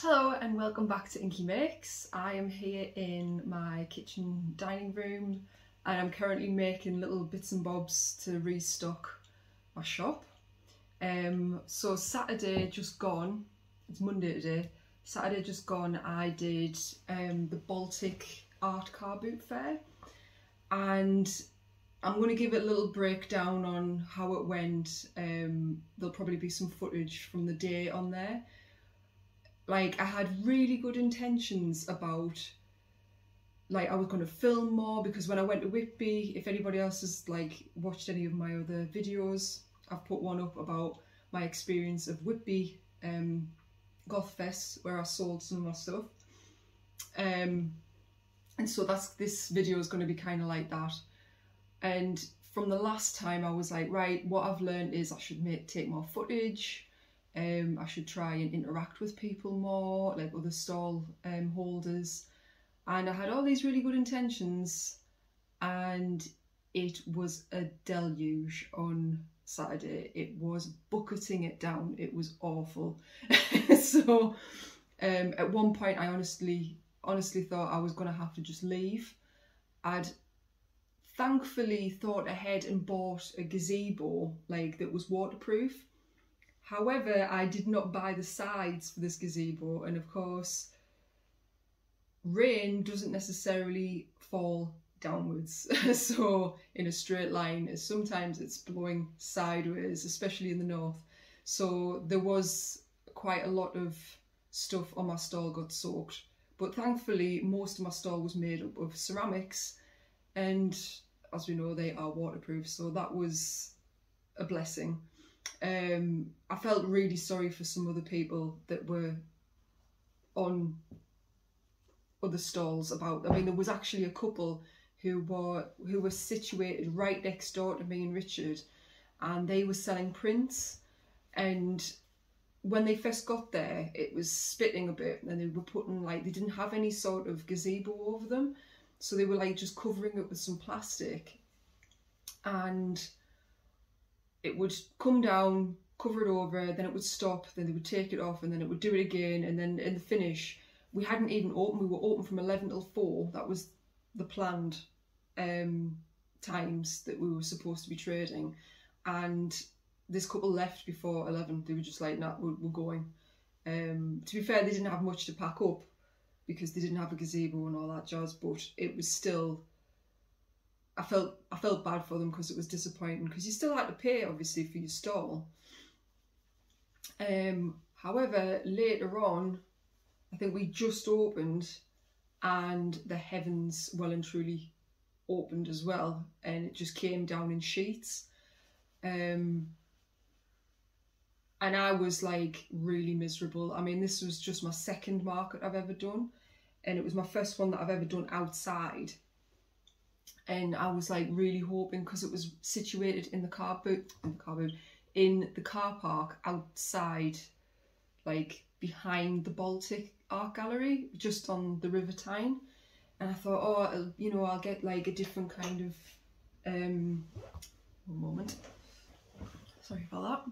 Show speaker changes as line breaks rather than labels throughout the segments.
Hello and welcome back to Inky Makes. I am here in my kitchen dining room and I'm currently making little bits and bobs to restock my shop. So Saturday just gone, it's Monday today, Saturday just gone I did the Baltic art car boot fair, and I'm going to give it a little breakdown on how it went. There'll probably be some footage from the day on there. Like, I had really good intentions about, like, I was going to film more, because when I went to Whitby, if anybody else has like watched any of my other videos, I've put one up about my experience of Whitby Goth Fest, where I sold some of my stuff, and so this video is going to be kind of like that. And from the last time I was like, right, what I've learned is I should take more footage. I should try and interact with people more, like other stall holders. And I had all these really good intentions, and it was a deluge on Saturday. It was bucketing it down. It was awful. So at one point I honestly thought I was going to have to just leave. I'd thankfully thought ahead and bought a gazebo like that was waterproof. However, I did not buy the sides for this gazebo, and of course, rain doesn't necessarily fall downwards, so in a straight line, sometimes it's blowing sideways, especially in the north. So there was quite a lot of stuff on my stall got soaked, but thankfully most of my stall was made up of ceramics, and as we know, they are waterproof, so that was a blessing. I felt really sorry for some other people that were on other stalls about. I mean, there was actually a couple who were situated right next door to me and Richard, and they were selling prints, and when they first got there it was spitting a bit, and they were putting, like, they didn't have any sort of gazebo over them, so they were like just covering it with some plastic, and it would come down, cover it over, then it would stop, then they would take it off, and then it would do it again, and then in the finish, we hadn't even opened, we were open from 11 till 4, that was the planned times that we were supposed to be trading, and this couple left before 11, they were just like, nah, we're going. To be fair, they didn't have much to pack up, because they didn't have a gazebo and all that jazz, but it was still, I felt bad for them because it was disappointing, because you still had to pay obviously for your stall. However, later on, I think we just opened and the heavens well and truly opened as well, and it just came down in sheets. And I was like really miserable. I mean, this was just my second market I've ever done, and it was my first one that I've ever done outside. And I was like really hoping, because it was situated in the car park outside, like behind the Baltic art gallery, just on the River Tyne. And I thought, oh, you know, I'll get like a different kind of one moment, sorry about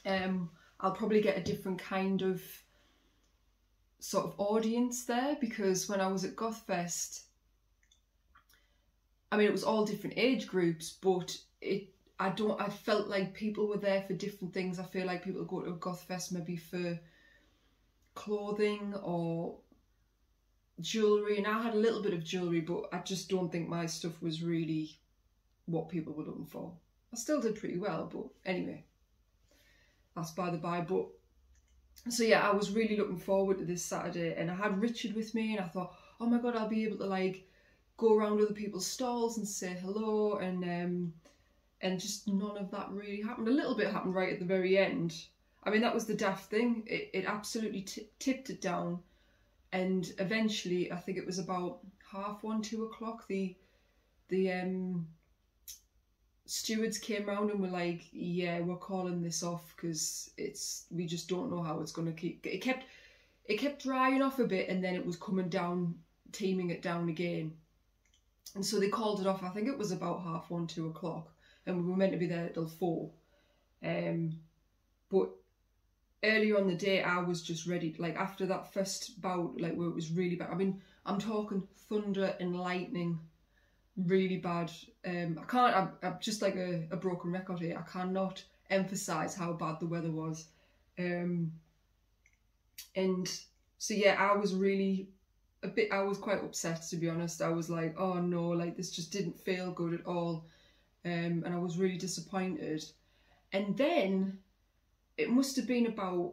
that. I'll probably get a different kind of sort of audience there, because when I was at Gothfest, I mean, it was all different age groups, but I felt like people were there for different things. I feel like people go to a Gothfest maybe for clothing or jewellery, and I had a little bit of jewellery, but I just don't think my stuff was really what people were looking for. I still did pretty well, but anyway, that's by the by. But so yeah, I was really looking forward to this Saturday, and I had Richard with me, and I thought, oh my god, I'll be able to like go around other people's stalls and say hello, and just none of that really happened. A little bit happened right at the very end. I mean, that was the daft thing. It absolutely tipped it down, and eventually, I think it was about 1:30, 2 o'clock, the stewards came round and were like, yeah, we're calling this off because we just don't know how it's going to keep. It kept drying off a bit, and then it was coming down, teaming it down again. And so they called it off. I think it was about 1:30, 2 o'clock, and we were meant to be there till 4. But earlier on the day, I was just ready. Like after that first bout, like where it was really bad. I mean, I'm talking thunder and lightning, really bad. I'm just like a broken record here. I cannot emphasize how bad the weather was. And so yeah, I was really I was quite upset, to be honest. I was like, oh no, like this just didn't feel good at all. And I was really disappointed. And then it must have been about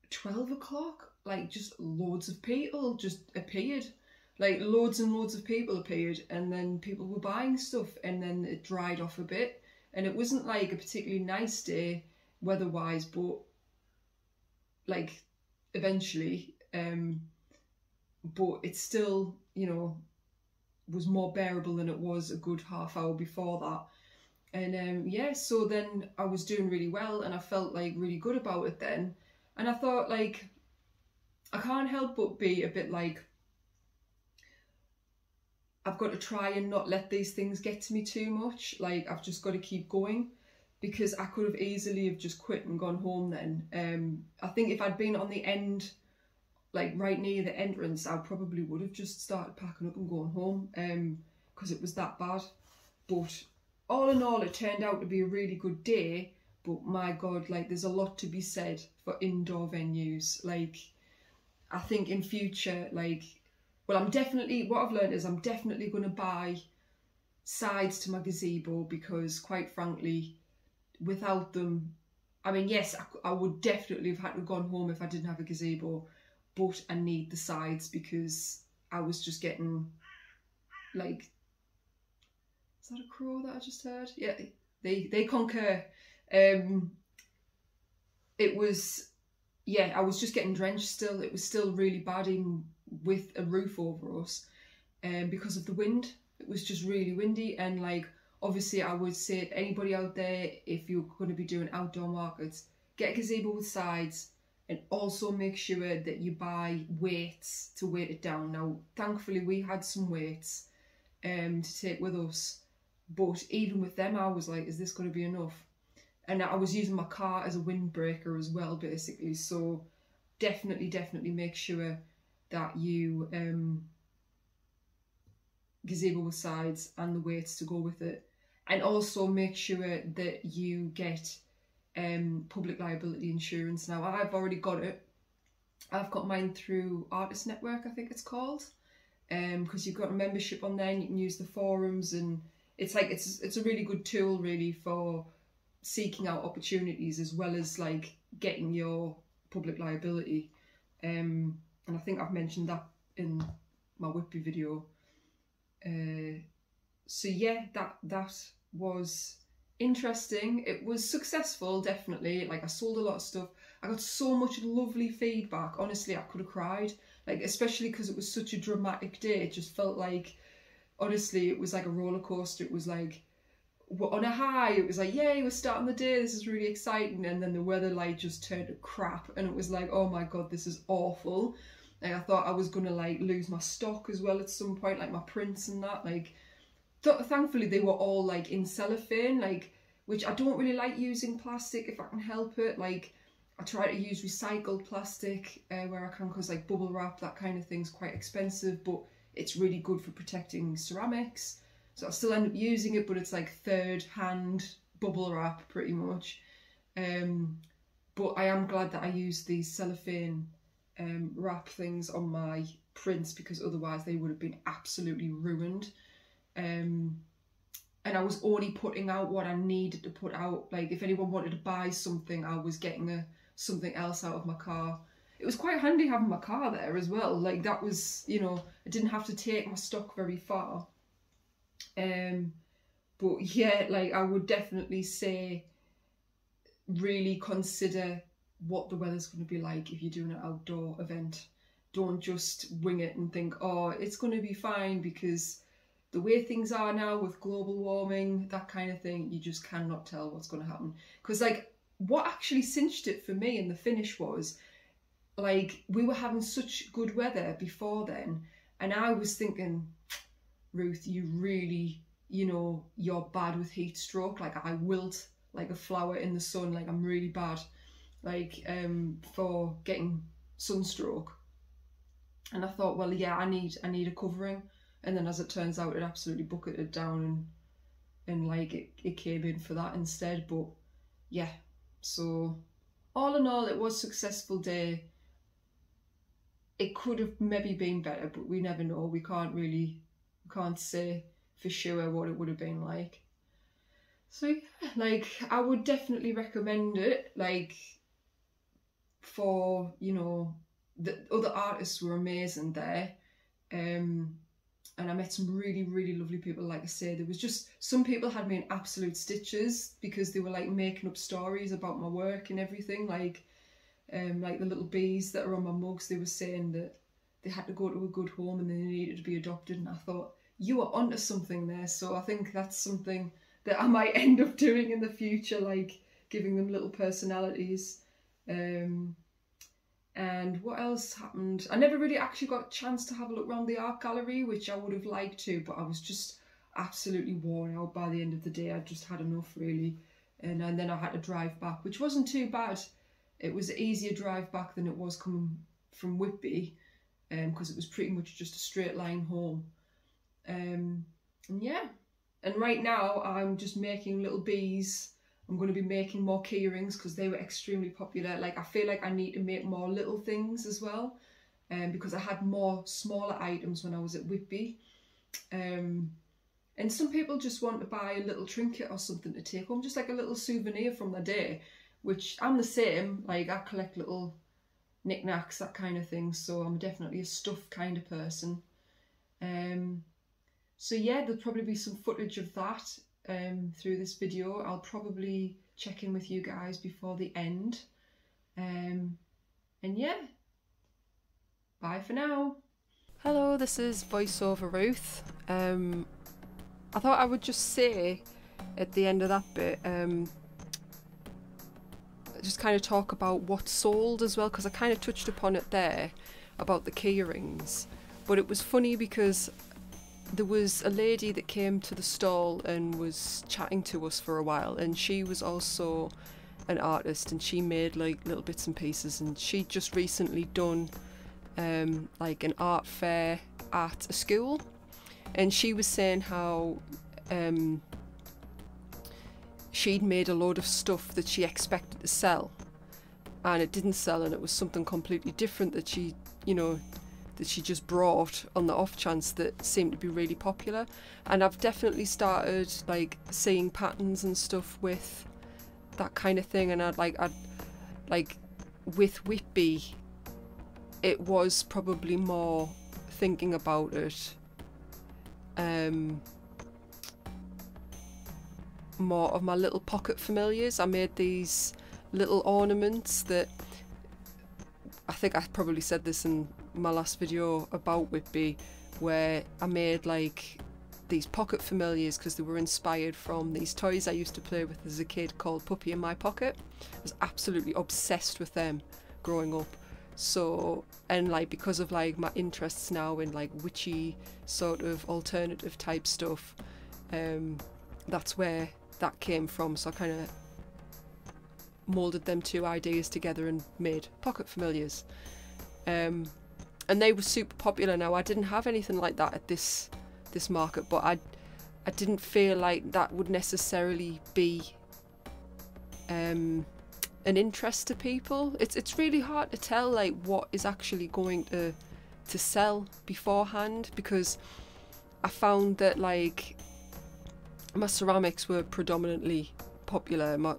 12 o'clock, like just loads of people just appeared. Like loads and loads of people appeared, and then people were buying stuff, and then it dried off a bit. And it wasn't like a particularly nice day weather-wise, but like eventually, but it still, you know, was more bearable than it was a good half hour before that. And yeah, so then I was doing really well, and I felt like really good about it then. And I thought, like, I can't help but be a bit like, I've got to try and not let these things get to me too much. Like, I've just got to keep going, because I could have easily have just quit and gone home then. I think if I'd been on the end, like right near the entrance, I probably would have just started packing up and going home, because it was that bad. But all in all, it turned out to be a really good day. But my God, like there's a lot to be said for indoor venues. Like, I think in future, like, well, what I've learned is I'm definitely going to buy sides to my gazebo, because quite frankly, without them, I mean, yes, I would definitely have had to have gone home if I didn't have a gazebo, but I need the sides, because I was just getting, like, is that a crow that I just heard? Yeah, they concur. It was, yeah, I was just getting drenched still. It was still really bad, even with a roof over us, because of the wind. It was just really windy. And like, obviously I would say to anybody out there, if you're going to be doing outdoor markets, get a gazebo with sides, and also make sure that you buy weights to weight it down. Now, thankfully we had some weights to take with us, but even with them I was like, is this going to be enough? And I was using my car as a windbreaker as well, basically. So definitely make sure that you gazebo with sides and the weights to go with it. And also make sure that you get public liability insurance. Now, I've already got it. I've got mine through Artist Network, I think it's called, because you've got a membership on there and you can use the forums, and it's like it's a really good tool really for seeking out opportunities, as well as like getting your public liability. And I think I've mentioned that in my Whitby video. So yeah, that was interesting. It was successful, definitely. Like, I sold a lot of stuff. I got so much lovely feedback. Honestly, I could have cried. Like, especially because it was such a dramatic day. It just felt like, honestly, it was like a roller coaster. It was like, on a high, it was like, yay, we're starting the day, this is really exciting. And then the weather like just turned to crap, and it was like, oh my God, this is awful. Like, I thought I was gonna like lose my stock as well at some point, like my prints and that. Like, thankfully they were all like in cellophane, like, which I don't really like using plastic if I can help it. Like, I try to use recycled plastic where I can, because like bubble wrap, that kind of thing's quite expensive, but it's really good for protecting ceramics. So I still end up using it, but it's like third-hand bubble wrap pretty much. But I am glad that I used these cellophane wrap things on my prints, because otherwise they would have been absolutely ruined. and I was only putting out what I needed to put out. Like if anyone wanted to buy something, I was getting something else out of my car. It was quite handy having my car there as well. Like that was, you know, I didn't have to take my stock very far. But yeah, like I would definitely say really consider what the weather's going to be like if you're doing an outdoor event. Don't just wing it and think, oh, it's going to be fine, because the way things are now with global warming, that kind of thing, you just cannot tell what's going to happen. Because like what actually cinched it for me in the finish was, like, we were having such good weather before then, and I was thinking, Ruth, you really, you know, you're bad with heat stroke. Like I wilt like a flower in the sun. Like I'm really bad, like for getting sunstroke. And I thought, well, yeah, I need a covering. And then as it turns out, it absolutely bucketed down, and like it came in for that instead. But yeah, so all in all, it was a successful day. It could have maybe been better, but we never know. We can't say for sure what it would have been like. So yeah, like I would definitely recommend it, like for, you know, the other artists were amazing there, and I met some really, really lovely people. Like I say, there was just some people had me in absolute stitches because they were like making up stories about my work and everything. Like the little bees that are on my mugs, they were saying that they had to go to a good home and they needed to be adopted, and I thought, you are onto something there. So I think that's something that I might end up doing in the future, like giving them little personalities. And what else happened? I never really actually got a chance to have a look around the art gallery, which I would have liked to, but I was just absolutely worn out by the end of the day. I just had enough, really. And then I had to drive back, which wasn't too bad. It was an easier drive back than it was coming from Whitby, because it was pretty much just a straight line home. And yeah, and right now I'm just making little bees. I'm going to be making more key rings because they were extremely popular. Like I feel like I need to make more little things as well, because I had more smaller items when I was at Whitby. And some people just want to buy a little trinket or something to take home, just like a little souvenir from the day, which I'm the same. Like I collect little knickknacks, that kind of thing, so I'm definitely a stuff kind of person. So yeah, there'll probably be some footage of that through this video. I'll probably check in with you guys before the end. And yeah, bye for now. Hello, this is voiceover Ruth. I thought I would just say at the end of that bit, just kind of talk about what sold as well, because I kind of touched upon it there about the key rings. But it was funny because there was a lady that came to the stall and was chatting to us for a while, and she was also an artist, and she made like little bits and pieces, and she'd just recently done like an art fair at a school, and she was saying how she'd made a load of stuff that she expected to sell, and it didn't sell, and it was something completely different that she, you know, that she just brought on the off chance that seemed to be really popular. And I've definitely started like seeing patterns and stuff with that kind of thing, and I'd like with Whitby, it was probably more thinking about it, more of my little pocket familiars. I made these little ornaments that, I think I probably said this in my last video about Whitby, where I made like these pocket familiars because they were inspired from these toys I used to play with as a kid called Puppy in My Pocket. I was absolutely obsessed with them growing up. So, and like because of like my interests now in like witchy sort of alternative type stuff, that's where that came from. So I kind of moulded them two ideas together and made pocket familiars. And they were super popular. Now I didn't have anything like that at this market, but I didn't feel like that would necessarily be an interest to people. It's really hard to tell like what is actually going to sell beforehand, because I found that like my ceramics were predominantly popular. My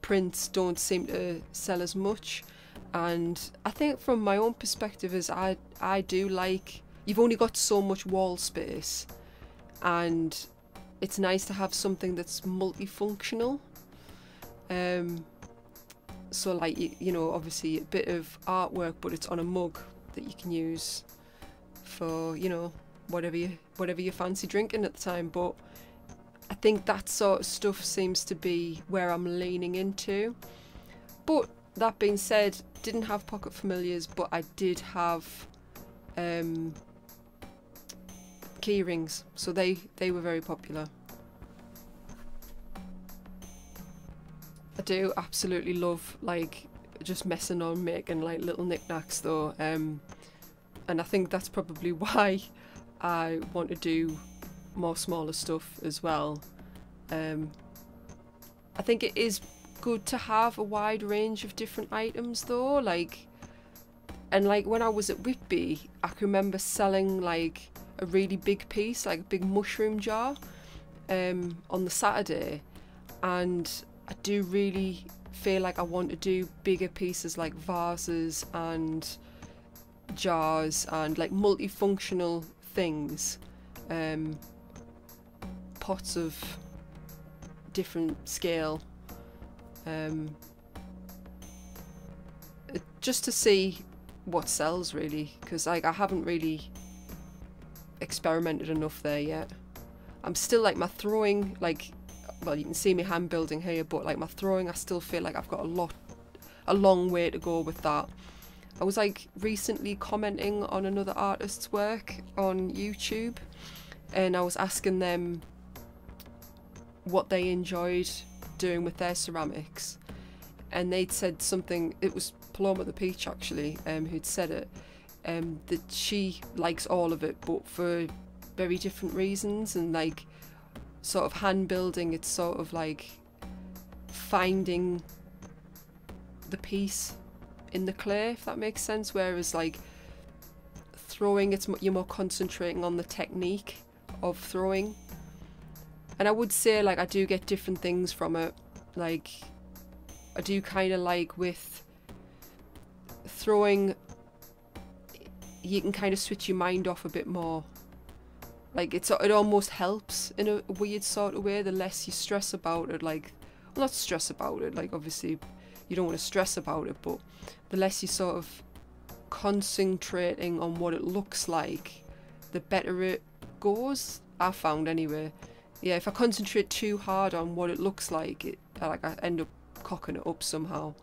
prints don't seem to sell as much, and I think from my own perspective is I do like, you've only got so much wall space, and it's nice to have something that's multifunctional. So like, you know, obviously a bit of artwork, but it's on a mug that you can use for, you know, whatever you fancy drinking at the time. But I think that sort of stuff seems to be where I'm leaning into. But that being said, didn't have pocket familiars, but I did have key rings, so they were very popular. I do absolutely love like just messing on making like little knickknacks though, and I think that's probably why I want to do more smaller stuff as well. I think it is good to have a wide range of different items though, like, and like when I was at Whitby, I can remember selling like a really big piece, like a big mushroom jar, on the Saturday, and I do really feel like I want to do bigger pieces like vases and jars and like multifunctional things, pots of different scale, just to see what sells really, because like I haven't really experimented enough there yet. I'm still like my throwing, like, well, you can see me hand building here, but like my throwing, I still feel like I've got a long way to go with that. I was like recently commenting on another artist's work on YouTube, and I was asking them what they enjoyed doing with their ceramics, and they'd said something, it was Paloma the Peach actually, who'd said it, that she likes all of it but for very different reasons, and like sort of hand building, it's sort of like finding the piece in the clay, if that makes sense, whereas like throwing, you're more concentrating on the technique of throwing. And I would say like I do get different things from it, like I do kind of like with throwing, you can kind of switch your mind off a bit more. Like it almost helps in a weird sort of way, the less you stress about it, like, well, not stress about it, like obviously you don't want to stress about it, but the less you sort of concentrating on what it looks like, the better it goes, I found anyway. Yeah, if I concentrate too hard on what it looks like, I end up cocking it up somehow.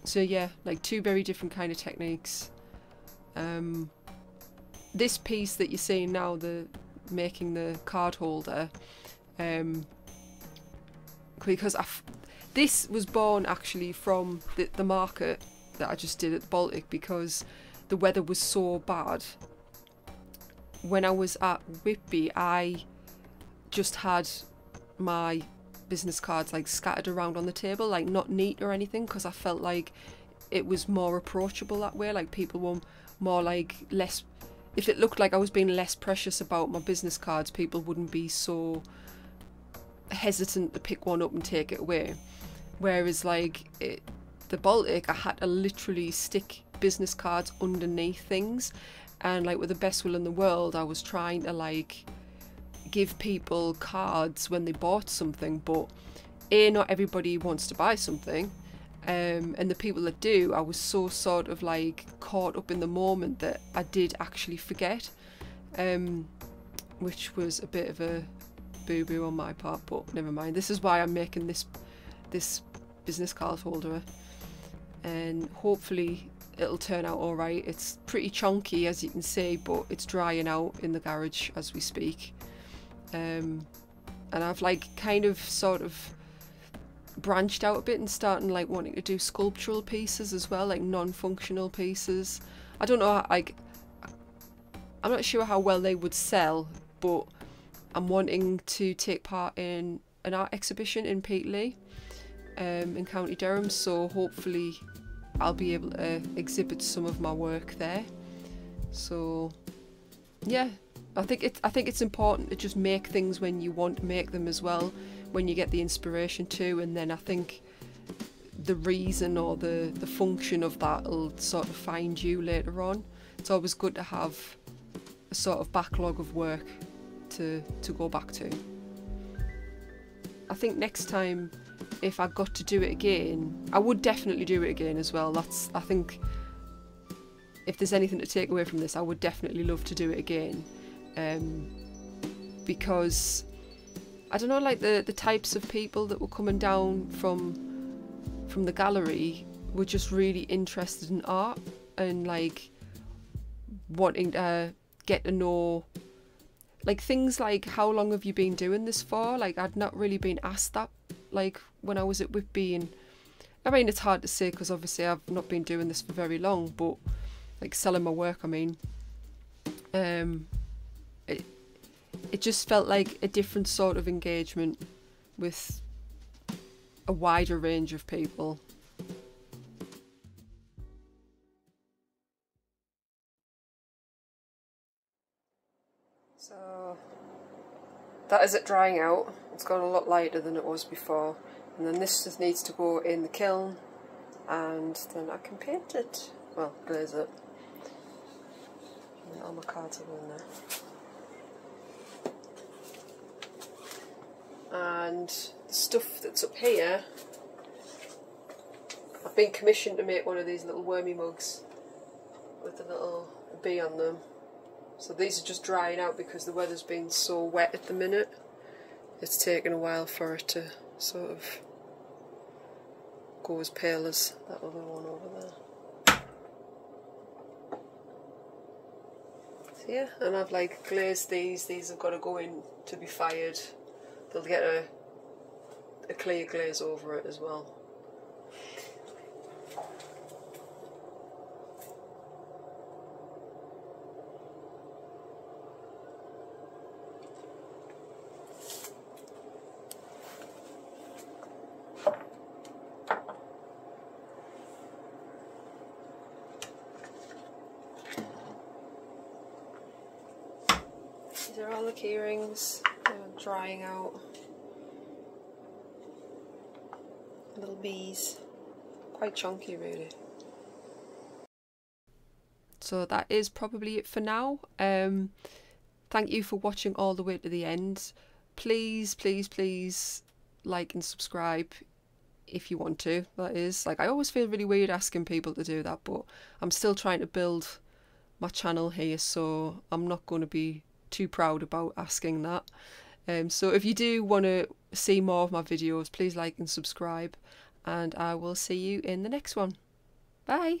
So yeah, like two very different kind of techniques. This piece that you're seeing now, making the card holder, because this was born actually from the market that I just did at the Baltic, because the weather was so bad. When I was at Whitby, I just had my business cards like scattered around on the table, like not neat or anything, because I felt like it was more approachable that way, like people were more like less, if it looked like I was being less precious about my business cards, people wouldn't be so hesitant to pick one up and take it away. Whereas like the Baltic, I had to literally stick business cards underneath things, and like with the best will in the world, I was trying to like give people cards when they bought something, but not everybody wants to buy something, and the people that do, I was so sort of like caught up in the moment that I did actually forget, which was a bit of a boo-boo on my part, but never mind. This is why I'm making this business card holder, and hopefully it'll turn out alright. It's pretty chunky, as you can see, but it's drying out in the garage as we speak. And I've like kind of sort of branched out a bit and starting like wanting to do sculptural pieces as well, like non-functional pieces. I don't know, like I'm not sure how well they would sell, but I'm wanting to take part in an art exhibition in Peatley, in County Durham, so hopefully I'll be able to exhibit some of my work there. So yeah,
I think it's important to just make things when you want to make them as well, when you get the inspiration to, and then I think the reason or the function of that will sort of find you later on. It's always good to have a sort of backlog of work to go back to. I think next time, if I got to do it again, I would definitely do it again as well. I think if there's anything to take away from this, I would definitely love to do it again, because I don't know, like the types of people that were coming down from the gallery were just really interested in art and like wanting to get to know like things like, how long have you been doing this for? Like, I'd not really been asked that like when I was at Whitby, and I mean, it's hard to say because obviously I've not been doing this for very long, but like selling my work, I mean, it just felt like a different sort of engagement with a wider range of people. So that is it drying out. It's gone a lot lighter than it was before, and then this just needs to go in the kiln, and then I can paint it, well, glaze it, and all my cards are in there. And the stuff that's up here, I've been commissioned to make one of these little wormy mugs with a little bee on them. So these are just drying out because the weather's been so wet at the minute. It's taken a while for it to sort of go as pale as that other one over there. So yeah, and I've like glazed these. These have got to go in to be fired. They'll get a clear glaze over it as well. These are all the key rings. They're drying out. Little bees. Quite chunky, really. So that is probably it for now. Thank you for watching all the way to the end. Please, please, please like and subscribe if you want to. That is, like, I always feel really weird asking people to do that, but I'm still trying to build my channel here, so I'm not going to be too proud about asking that. So if you do want to see more of my videos, please like and subscribe, and I will see you in the next one. Bye!